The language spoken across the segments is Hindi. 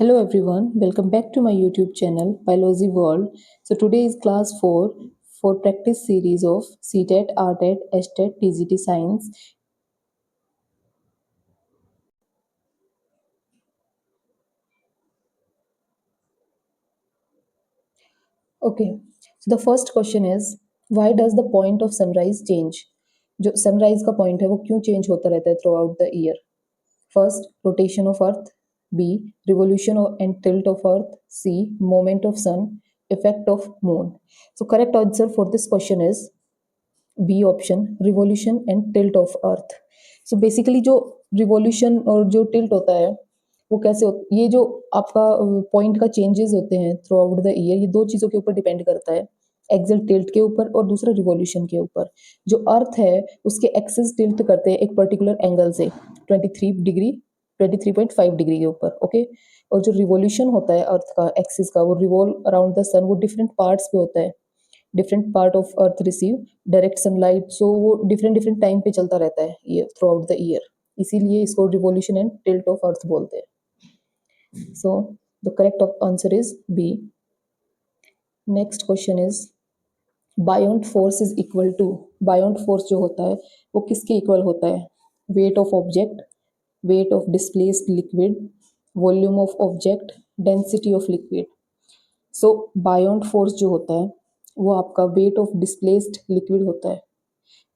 Hello everyone, welcome back to my YouTube channel Biology World. So today is class 4 for practice series of CTET, RTET, STET, TGT Science. Okay, so the first question is why does the point of sunrise change? जो sunrise का point है वो क्यों change होता रहता है throughout the year? First, rotation of Earth. B, revolution and tilt of Earth. C, moment of Sun. Effect of Moon. So correct answer for this question is B option, revolution and tilt of earth. So basically जो रिवॉल्यूशन और जो टिल्ट होता है वो कैसे ये जो आपका पॉइंट का चेंजेस होते हैं थ्रू आउट द ईयर, ये दो चीज़ों के ऊपर डिपेंड करता है. एक्सल टिल्ट के ऊपर और दूसरा रिवॉल्यूशन के ऊपर. जो अर्थ है उसके एक्सिस टिल्ट करते हैं एक पर्टिकुलर एंगल से 23 डिग्री 23.5 डिग्री के ऊपर. ओके. और जो रिवॉल्यूशन होता है अर्थ का एक्सिस का, वो रिवॉल्व अराउंड द सन, वो डिफरेंट पार्ट्स पे होता है. Different part of earth receive direct sunlight, so वो डिफरेंट डिफरेंट टाइम पे चलता रहता है ये थ्रू आउट द ईयर. इसीलिए इसको revolution and tilt of earth बोलते हैं. So the correct answer is B. Next question is buoyant force is equal to. Buoyant force जो होता है वो किसके इक्वल होता है? Weight of object, weight of displaced liquid, volume of object, density of liquid. So buoyant force जो होता है वो आपका वेट ऑफ डिस्प्लेस्ड लिक्विड होता है.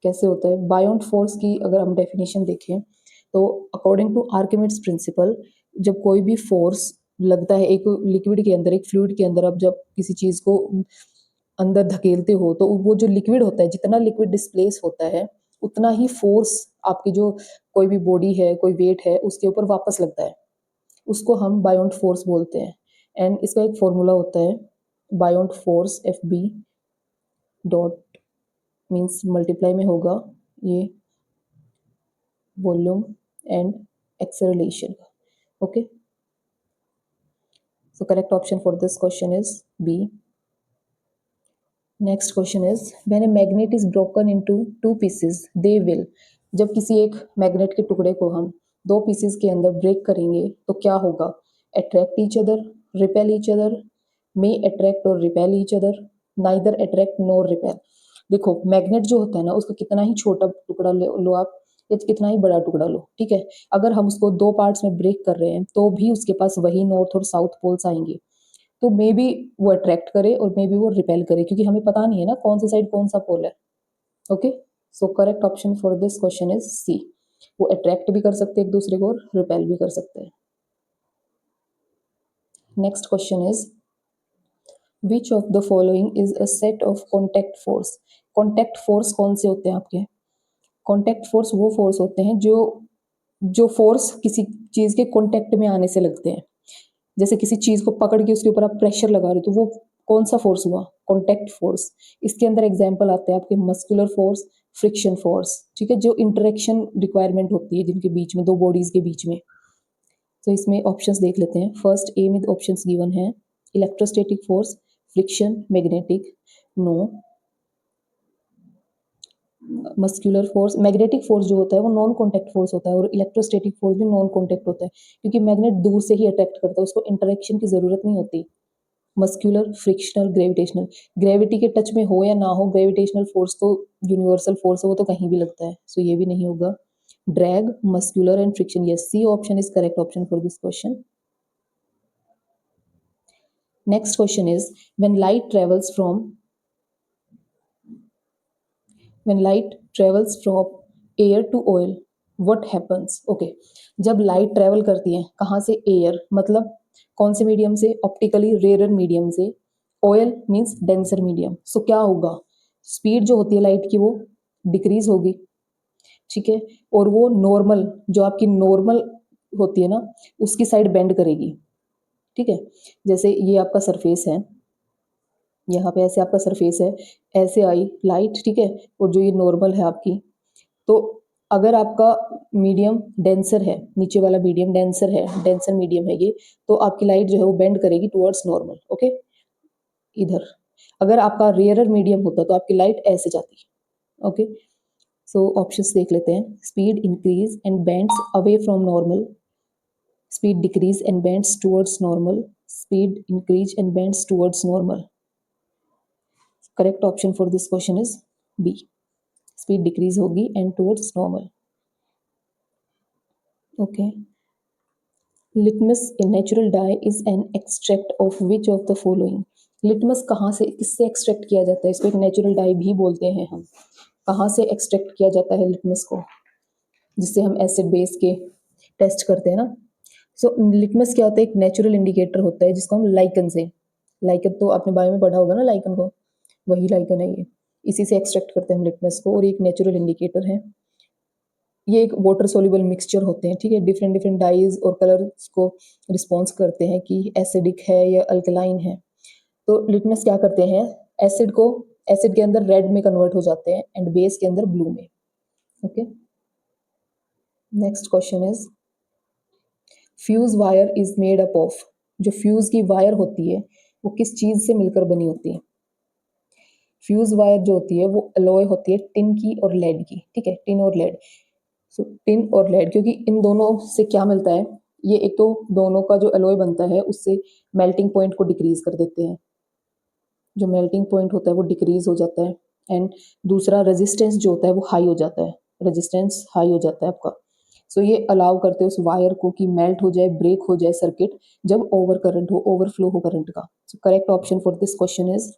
कैसे होता है? बायोंट फोर्स की अगर हम डेफिनेशन देखें तो अकॉर्डिंग टू आर्किमिड्स प्रिंसिपल, जब कोई भी फोर्स लगता है एक लिक्विड के अंदर, एक फ्लूइड के अंदर, आप जब किसी चीज़ को अंदर धकेलते हो तो वो जो लिक्विड होता है, जितना लिक्विड डिस्प्लेस होता है उतना ही फोर्स आपकी जो कोई भी बॉडी है, कोई वेट है, उसके ऊपर वापस लगता है. उसको हम बायोंट फोर्स बोलते हैं. एंड इसका एक फॉर्मूला होता है buoyant force F B dot means multiply में होगा ये वॉल्यूम एंड एक्सेलरेशन का. Okay. So correct option for this question is B. Next question is when a magnet is broken into two pieces they will. जब किसी एक मैग्नेट के टुकड़े को हम दो पीसेस के अंदर ब्रेक करेंगे तो क्या होगा? Attract each other, repel each other, may attract और repel each other, neither attract nor repel. देखो मैग्नेट जो होता है ना, उसका कितना ही छोटा टुकड़ा लो आप या कितना ही बड़ा टुकड़ा लो, ठीक है, अगर हम उसको दो पार्ट्स में ब्रेक कर रहे हैं तो भी उसके पास वही नॉर्थ और साउथ पोल्स आएंगे. तो मे बी वो अट्रैक्ट करे और मे बी वो रिपेल करे, क्योंकि हमें पता नहीं है ना कौन सी साइड कौन सा पोल है. Okay. So correct option for this question is C. वो अट्रैक्ट भी कर सकते हैं एक दूसरे को और रिपेल भी कर सकते हैं. Next question is which of the following is a set of contact force. Contact force कौन से होते हैं आपके? कॉन्टैक्ट फोर्स वो फोर्स होते हैं जो जो फोर्स किसी चीज़ के कॉन्टैक्ट में आने से लगते हैं. जैसे किसी चीज़ को पकड़ के उसके ऊपर आप प्रेशर लगा रहे हो तो वो कौन सा फोर्स हुआ? Contact force. इसके अंदर एग्जाम्पल आते हैं आपके मस्कुलर फोर्स, फ्रिक्शन फोर्स, ठीक है, जो इंटरेक्शन रिक्वायरमेंट होती है जिनके बीच में, दो बॉडीज के बीच में. तो इसमें ऑप्शंस देख लेते हैं. फर्स्ट ए में ऑप्शंस गिवन है electrostatic force, friction, magnetic. No. Muscular force, magnetic force जो होता है वो नॉन कॉन्टैक्ट फोर्स होता है और इलेक्ट्रोस्टैटिक फोर्स भी नॉन कॉन्टैक्ट होता है, क्योंकि मैग्नेट दूर से ही अट्रैक्ट करता है, उसको इंटरेक्शन की जरूरत नहीं होती. Muscular, frictional, gravitational. ग्रेविटी के टच में हो या ना हो, ग्रेविटेशनल फोर्स तो यूनिवर्सल फोर्स है, वो तो कहीं भी लगता है. सो ये भी नहीं होगा. Drag, muscular and friction. Yes, C option is correct option for this question. Next question is when light travels from when light travels from air to oil what happens. okay, जब लाइट ट्रेवल करती है कहाँ से? एयर मतलब कौन से मीडियम से? ऑप्टिकली रेयर मीडियम से. Oil means denser medium. So क्या होगा? स्पीड जो होती है लाइट की वो डिक्रीज होगी, ठीक है, और वो नॉर्मल, जो आपकी नॉर्मल होती है ना, उसकी साइड बेंड करेगी, ठीक है. जैसे ये आपका सरफेस है, यहाँ पे ऐसे आपका सरफेस है, ऐसे आई लाइट, ठीक है, और जो ये नॉर्मल है आपकी, तो अगर आपका मीडियम डेंसर है, नीचे वाला मीडियम डेंसर है, डेंसर मीडियम है ये, तो आपकी लाइट जो है वो बेंड करेगी टुवर्ड्स नॉर्मल. ओके, इधर. अगर आपका रेयरर मीडियम होता तो आपकी लाइट ऐसे जाती. ओके. सो ऑप्शंस देख लेते हैं. Speed increase and bends away from normal. Speed decrease and bends towards normal, speed increase and bends towards normal. Correct option for this question is B. Speed decrease होगी and towards normal. Okay. Litmus, a natural dye, is an extract of which of the following? Litmus कहाँ से किससे एक्सट्रैक्ट किया जाता है? इसको एक नेचुरल डाई भी बोलते हैं हम. कहाँ से एक्सट्रैक्ट किया जाता है लिटमस को, जिससे हम एसिड बेस के टेस्ट करते हैं ना. सो लिटमस क्या होता है? एक नेचुरल इंडिकेटर होता है जिसको हम लाइकन से, लाइकन तो आपने बायो में पढ़ा होगा ना, लाइकन को, वही लाइकन है ये. इसी से एक्सट्रैक्ट करते हैं हम लिटमस को, और एक नेचुरल इंडिकेटर है. ये एक वाटर सोल्यूबल मिक्सचर होते हैं, ठीक है. डिफरेंट डिफरेंट डाइज और कलर्स को रिस्पॉन्स करते हैं कि एसिडिक है या अल्कलाइन है. तो लिटमस क्या करते हैं? एसिड को, एसिड के अंदर रेड में कन्वर्ट हो जाते हैं एंड बेस के अंदर ब्लू में. Okay. Next question is fuse wire is made up of. जो फ्यूज की वायर होती है वो किस चीज से मिलकर बनी होती है? फ्यूज वायर जो होती है वो अलॉय होती है टिन की और लेड की, ठीक है. टिन और लेड. सो टिन और लेड, क्योंकि इन दोनों से क्या मिलता है, ये एक तो दोनों का जो अलॉय बनता है उससे मेल्टिंग पॉइंट को डिक्रीज कर देते हैं. जो मेल्टिंग पॉइंट होता है वो डिक्रीज हो जाता है. एंड दूसरा रेजिस्टेंस जो होता है वो हाई हो जाता है. रेजिस्टेंस हाई हो जाता है आपका. सो ये अलाउ करते हैं उस वायर को कि मेल्ट हो जाए, ब्रेक हो जाए सर्किट, जब ओवर करंट हो, ओवरफ्लो हो करंट का. सो correct option for this question is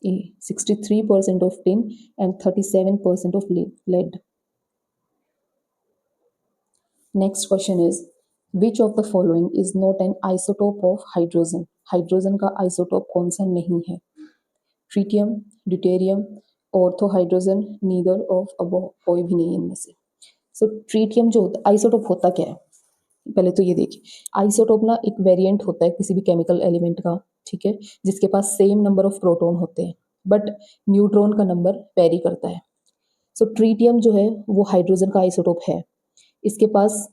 a. 63% of tin and 37% of lead. Next question is which of the following is not an isotope of hydrogen? Hydrogen का आइसोटोप कौन सा नहीं है? Tritium, deuterium, orthohydrogen, neither of above, कोई भी नहीं इनमें से. सो ट्रीटियम जो होता है, आइसोटोप होता क्या है? पहले तो ये देखिए, आइसोटोप ना एक वेरिएंट होता है किसी भी केमिकल एलिमेंट का, ठीक है, जिसके पास सेम नंबर ऑफ प्रोटॉन होते हैं बट न्यूट्रॉन का नंबर वेरी करता है. सो ट्रीटियम जो है वो हाइड्रोजन का आइसोटोप है. इसके पास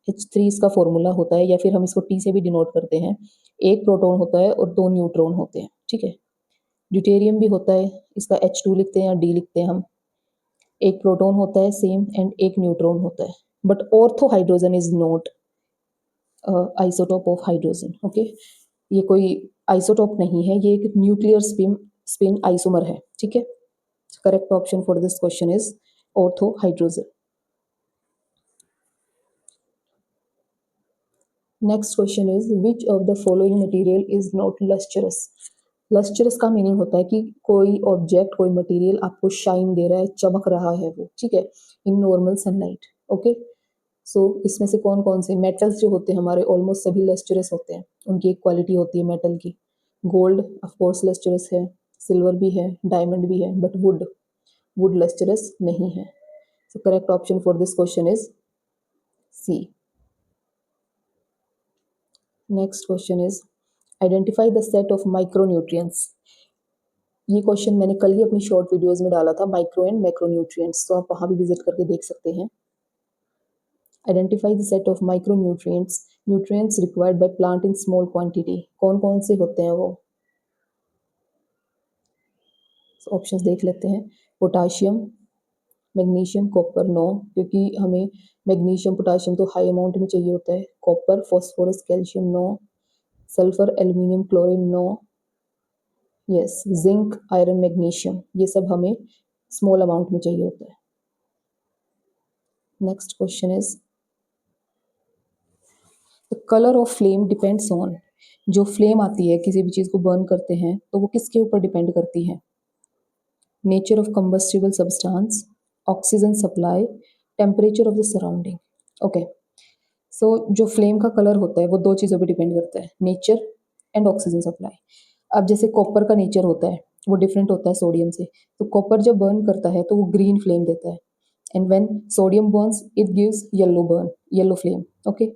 H3 इसका फॉर्मूला होता है, या फिर हम इसको T से भी डिनोट करते हैं. एक प्रोटॉन होता है और दो न्यूट्रॉन होते हैं, ठीक है. ड्यूटेरियम भी होता है, इसका H2 लिखते हैं या D लिखते हैं हम. एक प्रोटॉन होता है सेम एंड एक न्यूट्रॉन होता है. But orthohydrogen is not isotope of hydrogen. Okay. ये कोई आइसोटोप नहीं है, ये एक न्यूक्लियर स्पिन आइसोमर है, ठीक है. Correct option for this question is orthohydrogen. Next question is which of the following material is not lustrous. Lustrous का मीनिंग होता है कि कोई ऑब्जेक्ट, कोई मटेरियल आपको शाइन दे रहा है, चमक रहा है वो, ठीक है, इन नॉर्मल सनलाइट. ओके. सो इसमें से कौन कौन से मेटल्स जो होते हैं हमारे, ऑलमोस्ट सभी लस्चरस होते हैं. उनकी एक क्वालिटी होती है मेटल की. गोल्ड ऑफ कोर्स लस्चरस है, सिल्वर भी है, डायमंड भी है, बट वुड लस्चरस नहीं है. So correct option for this question is C. Next question is identify the set of micronutrients. ये क्वेश्चन मैंने कल ही अपनी शॉर्ट वीडियोस में डाला था, माइक्रो एंड मैक्रोन्यूट्रिएंट्स, तो आप वहाँ भी विजिट करके देख सकते हैं. Identify the set of micronutrients, nutrients required by plant in small quantity. कौन कौन से होते हैं वो? ऑप्शंस देख लेते हैं. Potassium, magnesium, copper. नो, क्योंकि हमें मैग्नीशियम पोटाशियम तो हाई अमाउंट में चाहिए होता है. Copper, phosphorus, calcium. No. Sulphur, aluminium, chlorine. No. Yes, zinc, iron, magnesium, ये सब हमें स्मॉल अमाउंट में चाहिए होता है. Next question is the colour of flame depends on. जो फ्लेम आती है, किसी भी चीज़ को बर्न करते हैं, तो वो किसके ऊपर डिपेंड करती है? Nature of combustible substance, oxygen supply, temperature of the surrounding. Okay. So जो फ्लेम का कलर होता है वो दो चीज़ों पे डिपेंड करता है, नेचर एंड ऑक्सीजन सप्लाई. अब जैसे कॉपर का नेचर होता है वो डिफरेंट होता है सोडियम से. तो कॉपर जब बर्न करता है तो वो ग्रीन फ्लेम देता है, and when sodium Burns it gives yellow burn, yellow flame. Okay.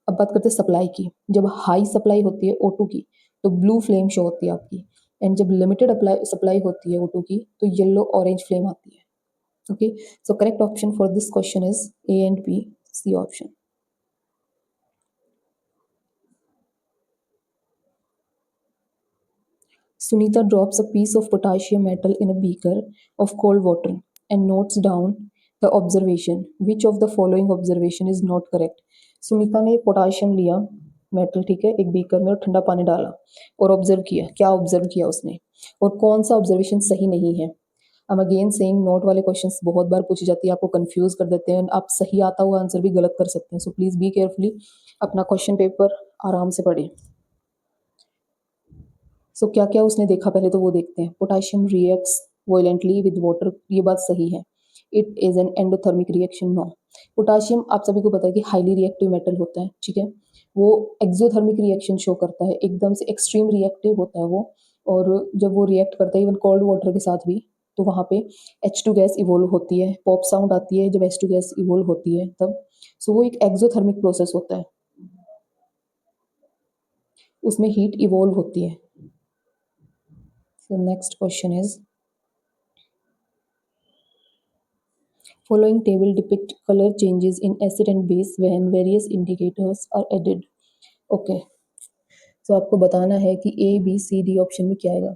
अब बात करते हैं सप्लाई की. जब हाई सप्लाई होती है O2 की तो ब्लू फ्लेम शो होती है आपकी, एंड जब लिमिटेड सप्लाई होती है O2 की तो येलो ऑरेंज फ्लेम आती है. Okay. So correct option for this question is A and B, C option. Sunita drops a piece of potassium metal in a beaker of cold water and notes down the observation, which of the following observation is not correct. Sumita ने पोटाशियम लिया मेटल, ठीक है, एक बीकर में और ठंडा पानी डाला और ऑब्जर्व किया। क्या ऑब्जर्व किया उसने और कौन सा ऑब्जर्वेशन सही नहीं है। I'm अगेन सेइंग नोट वाले क्वेश्चंस बहुत बार पूछी जाती है, आपको कंफ्यूज कर देते हैं, आप सही आता हुआ आंसर भी गलत कर सकते हैं। सो प्लीज बी केयरफुली, अपना क्वेश्चन पेपर आराम से पढ़ें। सो क्या क्या उसने देखा पहले तो वो देखते हैं। Potassium reacts violently with water, ये बात सही है। It is an endothermic reaction, no. Potassium आप सभी को पता है कि हाईली रिएक्टिव मेटल होता है, ठीक है। वो एक्सोथर्मिक रिएक्शन शो करता है, एकदम से एक्सट्रीम रिएक्टिव होता है वो। और जब वो रिएक्ट करता है इवन कोल्ड वाटर के साथ भी, तो वहाँ पे H2 गैस इवोल्व होती है, पॉप साउंड आती है जब H2 गैस इवोल्व होती है तब। सो वो एक एक्सोथर्मिक प्रोसेस होता है, उसमें हीट इवोल्व होती है। So next question is, following table depict color changes in acid and base when various indicators are added. Okay, तो आपको बताना है कि A B C D option में क्या आएगा।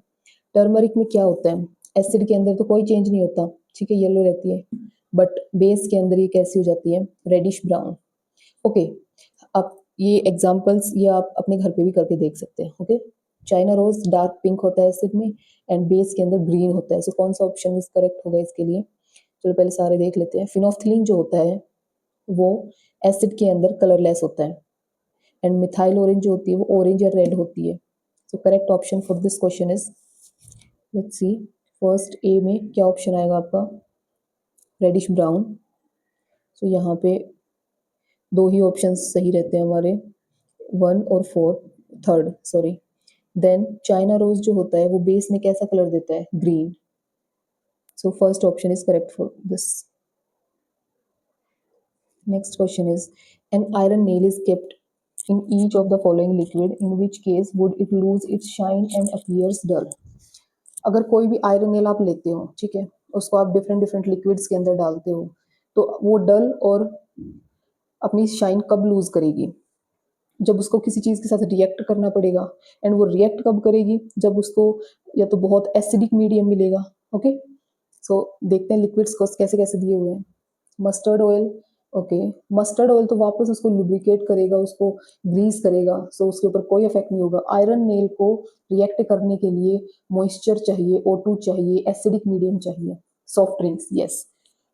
टर्मरिक में क्या होता है, एसिड के अंदर तो कोई चेंज नहीं होता, ठीक है, येलो रहती है, बट बेस के अंदर ये कैसी हो जाती है, रेडिश ब्राउन। ओके, आप ये एग्जांपल्स ये आप अपने घर पे भी करके देख सकते हैं। Okay, China rose dark pink होता है एसिड में एंड बेस के अंदर ग्रीन होता है। सो कौन सा ऑप्शन इज करेक्ट होगा इसके लिए। चलो पहले सारे देख लेते हैं। फिनोफ्थिलीन जो होता है वो एसिड के अंदर कलरलेस होता है एंड मिथाइल ऑरेंज जो होती है वो ऑरेंज या रेड होती है। So correct option for this question is, let's see, first A में क्या ऑप्शन आएगा आपका, रेडिश ब्राउन। सो यहाँ पे दो ही ऑप्शन सही रहते हैं हमारे, 1 और 4, third sorry. Then China rose जो होता है वो बेस में कैसा कलर देता है, green. So first option is correct for this. Next question is, an iron nail is kept in each of the following liquid, in which case would it lose its shine and appears dull? अगर कोई भी आयरन नेल आप लेते हो, ठीक है, उसको आप डिफरेंट डिफरेंट लिक्विड्स के अंदर डालते हो, तो वो डल और अपनी शाइन कब लूज करेगी, जब उसको किसी चीज़ के साथ रिएक्ट करना पड़ेगा। एंड वो रिएक्ट कब करेगी, जब उसको या तो बहुत एसिडिक मीडियम मिलेगा। ओके, सो देखते हैं लिक्विड्स को कैसे कैसे दिए हुए हैं। Mustard oil, okay, mustard oil तो वापस उसको लुब्रिकेट करेगा, उसको ग्रीस करेगा, सो उसके ऊपर कोई इफेक्ट नहीं होगा। आयरन नेल को रिएक्ट करने के लिए मॉइस्चर चाहिए, O2 चाहिए, एसिडिक मीडियम चाहिए। Soft drinks, yes,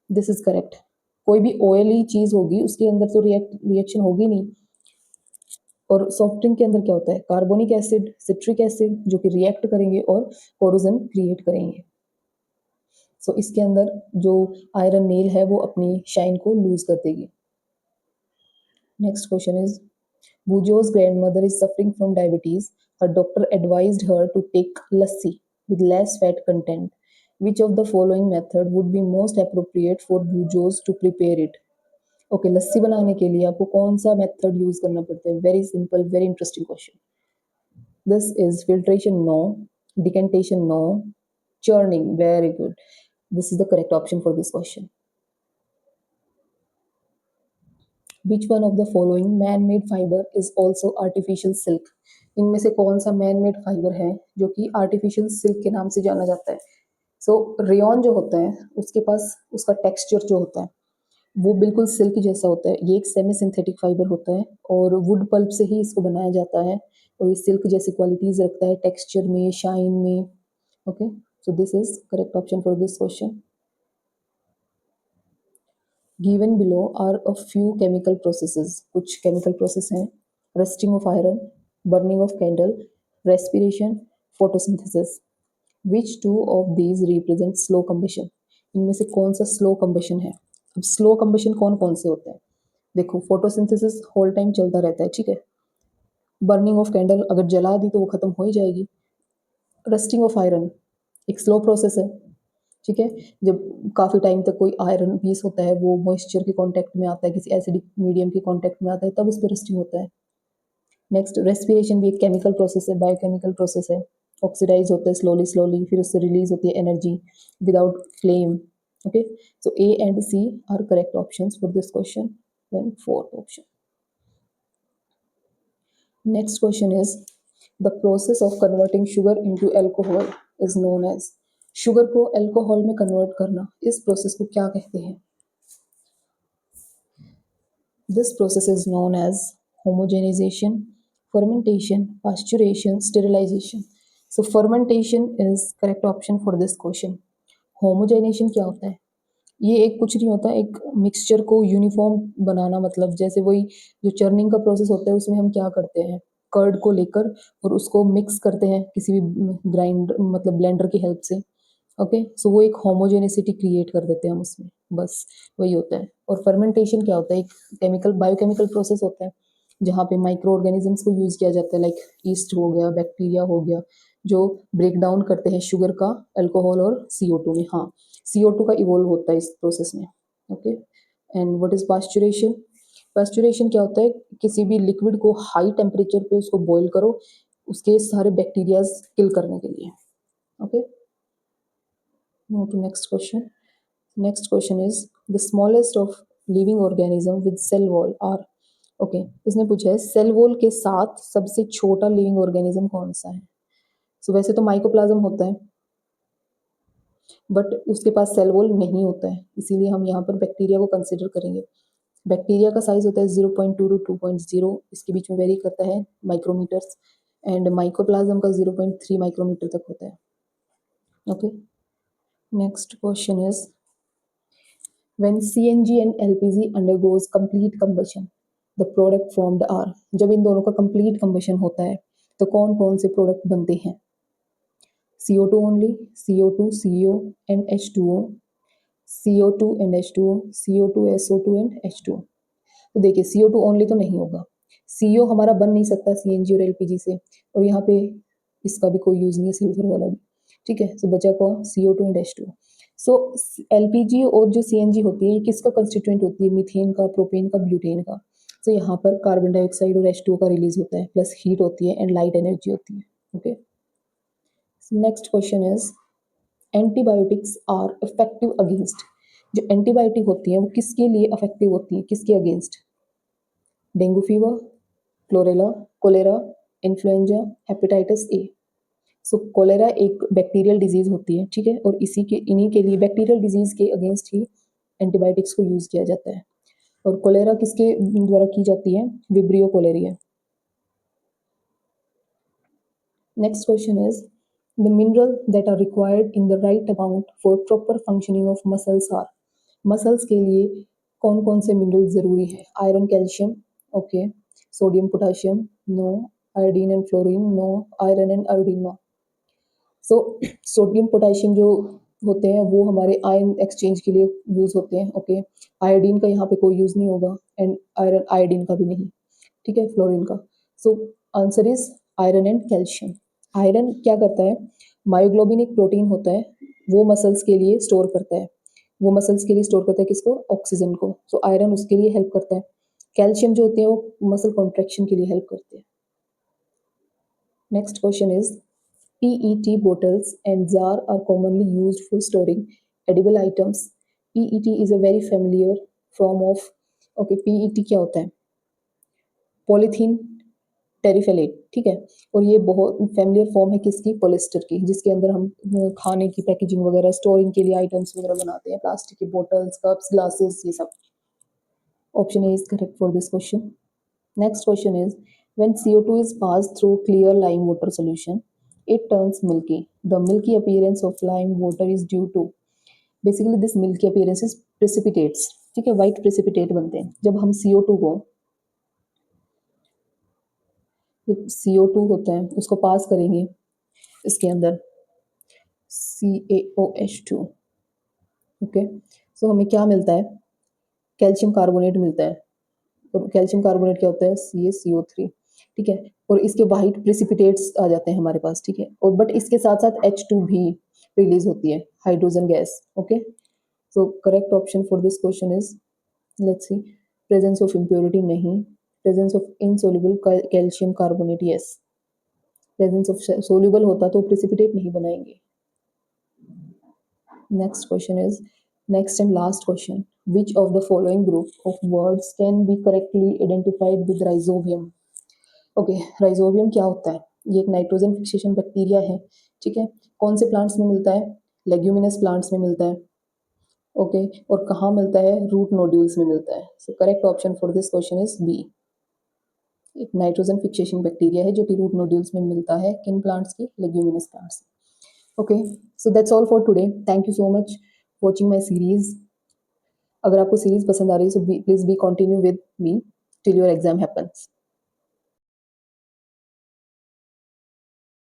this is correct. कोई भी ऑयली चीज होगी उसके अंदर तो रिएक्शन होगी नहीं। और सॉफ्ट ड्रिंक के अंदर क्या होता है, कार्बोनिक एसिड, सिट्रिक एसिड, जो कि रिएक्ट करेंगे और कोरोजन क्रिएट करेंगे। सो इसके अंदर जो आयरन नेल है वो अपनी शाइन को लूज कर देगी। Next question is, Bujo's grandmother is suffering from diabetes. Her doctor advised her to take lassi with less fat content. Which of the following method would be most appropriate for Bujo's to prepare it? Okay, lassi बनाने के लिए आपको कौन सा मेथड यूज करना पड़ता है, very simple, very interesting question. This is filtration, no. Decantation, no. Churning, very good, this is the correct option for this question. Which one of the following man-made fiber is also artificial silk? इनमें से कौन सा मैन मेड फाइबर है जो कि आर्टिफिशियल सिल्क के नाम से जाना जाता है। सो रेयन जो होता है उसके पास उसका टेक्सचर जो होता है वो बिल्कुल सिल्क जैसा होता है। ये एक सेमी सिंथेटिक फाइबर होता है और वुड पल्प से ही इसको बनाया जाता है और ये सिल्क जैसी क्वालिटीज रखता है टेक्सचर में, शाइन में। Okay, so this is correct option for this question. Given below are a few chemical processes, कुछ केमिकल प्रोसेस हैं, rusting of iron, burning of candle, respiration, photosynthesis. Which two of these represent slow combustion? इनमें से कौन सा स्लो कम्बशन है। अब स्लो कम्बशन कौन कौन से होते हैं, देखो, फोटोसिंथेसिस होल टाइम चलता रहता है, ठीक है। बर्निंग ऑफ कैंडल अगर जला दी तो वो खत्म हो ही जाएगी। रस्टिंग ऑफ आयरन एक स्लो प्रोसेस है, ठीक है। जब काफ़ी टाइम तक कोई आयरन पीस होता है वो मॉइस्चर के कांटेक्ट में आता है, किसी एसिडिक मीडियम के कांटेक्ट में आता है, तब उस पर रस्टिंग होता है। नेक्स्ट, रेस्पिरेशन भी एक केमिकल प्रोसेस है, बायोकेमिकल प्रोसेस है। ऑक्सीडाइज होता है स्लोली स्लोली, फिर उससे रिलीज होती है energy without flame. Okay, so A and C are correct options for this question, then fourth option. Next question is, the process of converting sugar into alcohol is known as. Sugar को अल्कोहल में कन्वर्ट करना, इस प्रोसेस को क्या कहते हैं। This process is known as homogenization, fermentation, pasteurization, sterilization. So fermentation is correct option for this question. Homogenization क्या होता है? ये एक कुछ नहीं होता, एक मिक्सचर को यूनिफॉर्म बनाना, मतलब जैसे वही जो चर्निंग का प्रोसेस होता है उसमें हम क्या करते हैं, कर्ड को लेकर और उसको मिक्स करते हैं किसी भी ग्राइंड मतलब ब्लेंडर की हेल्प से। ओके, सो वो एक होमोजेनिसिटी क्रिएट कर देते हैं हम उसमें, बस वही होता है। और फर्मेंटेशन क्या होता है, एक केमिकल बायोकेमिकल प्रोसेस होता है जहाँ पे माइक्रो ऑर्गेनिजम्स को यूज किया जाता है, लाइक ईस्ट हो गया, बैक्टीरिया हो गया, जो ब्रेक डाउन करते हैं शुगर का अल्कोहल और CO2 में। हाँ, CO2 का इवोल्व होता है इस प्रोसेस में। Okay, and what is pasteurization? Pasteurization क्या होता है, किसी भी लिक्विड को हाई टेम्परेचर पे उसको बॉईल करो उसके सारे बैक्टीरियाज किल करने के लिए। Okay, move to next question. Next question is the smallest of living organism with cell wall are. Okay, इसने पूछा है सेल वॉल के साथ सबसे छोटा लिविंग ऑर्गेनिज्म कौन सा है। सो वैसे तो माइकोप्लाज्म होता है बट उसके पास सेल वॉल नहीं होता है, इसीलिए हम यहाँ पर बैक्टीरिया को कंसिडर करेंगे। बैक्टीरिया का साइज होता है 0.2 टू 2.0, इसके बीच में वेरी करता है माइक्रोमीटर्स, एंड माइकोप्लाज्म का 0.3 माइक्रोमीटर तक होता है। Okay, next question is when CNG and LPG undergoes complete combustion, the product formed are. जब इन दोनों का complete combustion होता है तो कौन कौन से प्रोडक्ट बनते हैं? CO2 only, CO2, CO and H2O, CO2 and H2O, CO2, SO2 and H2O। तो देखिए CO2 only तो नहीं होगा, CO हमारा बन नहीं सकता CNG और LPG से, और यहाँ पे इसका भी कोई यूज नहीं है, सिल्वर वाला भी। ठीक है, तो बचा कौन? CO2 and H2O। So LPG और जो CNG होती है ये किसका कंस्टिट्यूएंट होती है? मीथेन का, प्रोपेन का, ब्यूटेन का। तो यहाँ पर कार्बन डाइऑक्साइड और H2O का रिलीज होता है, प्लस हीट होती है एंड लाइट एनर्जी होती है। Okay, next question is antibiotics are effective against. जो एंटीबायोटिक होती है वो किसके लिए इफेक्टिव होती है, किसके against? Dengue fever, chlorella, cholera, influenza, hepatitis A. So cholera एक बैक्टीरियल डिजीज होती है, ठीक है, और इन्हीं के लिए बैक्टीरियल डिजीज के अगेंस्ट ही एंटीबायोटिक्स को यूज किया जाता है। और कोलेरा किसके द्वारा की जाती है? Vibrio cholerae. Next question is the mineral that are required in the right amount for proper functioning of muscles are. Muscles के लिए कौन कौन से मिनरल जरूरी है? Iron, calcium, okay, sodium, potassium, no, iodine and fluorine, no, iron and iodine, no. So sodium potassium जो होते हैं वो हमारे आयन एक्सचेंज के लिए यूज होते हैं। ओके, आयोडीन का यहाँ पे कोई यूज नहीं होगा एंड आयरन आयोडीन का भी नहीं। ठीक है, फ्लोरीन का। So answer is iron and calcium. Iron क्या करता है? मायोग्लोबिन एक प्रोटीन होता है, वो मसल्स के लिए स्टोर करता है, वो मसल्स के लिए स्टोर करता है किसको? ऑक्सीजन को। सो आयरन उसके लिए हेल्प करता है। कैल्शियम जो होते हैं वो मसल कॉन्ट्रैक्शन के लिए हेल्प करते हैं। Next question is PET bottles and jar are commonly used for storing edible items. PET is a very familiar form of, okay, PET क्या होता है? पॉलीथीन टेरिफेलेट, ठीक है, और ये बहुत फैमिलियर फॉर्म है किसकी? पॉलिस्टर की, जिसके अंदर हम खाने की पैकेजिंग वगैरह, स्टोरिंग के लिए आइटम्स वगैरह बनाते हैं, प्लास्टिक की बोटल्स, कप्स, ग्लासेस, ये सब। Option A is correct for this question. Next question is when CO2 is passed through clear lime water solution, it turns milky. The milky appearance of lime water is due to, basically this milky appearance is precipitates, ठीक है, white precipitate बनते हैं जब हम CO2 को, जब CO2 होता है उसको पास करेंगे इसके अंदर CaOH2। ओके, सो हमें क्या मिलता है? कैल्शियम कार्बोनेट मिलता है, और कैल्शियम कार्बोनेट क्या होता है? CaCO3। ठीक है, और इसके वाइट प्रेसिपिटेट्स आ जाते हैं हमारे पास, ठीक है, और बट इसके साथ साथ H2 भी रिलीज होती है, hydrogen gas. Okay, so correct option for this question is, let's see, presence of impurity no, presence of insoluble calcium carbonate yes, presence of soluble होता तो प्रेसिपिटेट नहीं बनाएंगे। Next question is, next and last question. Which of the following group of words can be correctly identified with rhizobium? Okay, rhizobium क्या होता है? ये एक नाइट्रोजन फिक्सेशन बैक्टीरिया है, ठीक है। कौन से प्लांट्स में मिलता है? लेग्यूमिनस प्लांट्स में मिलता है। ओके, और कहाँ मिलता है? रूट नोड्यूल्स में मिलता है। So correct option for this question is B. एक नाइट्रोजन फिक्सेशन बैक्टीरिया है जो कि रूट नोड्यूल्स में मिलता है, किन प्लांट्स की? Leguminous plants. Okay, so that's all for today. Thank you so much watching my series. अगर आपको सीरीज पसंद आ रही है, so please be continue with me till your exam happens.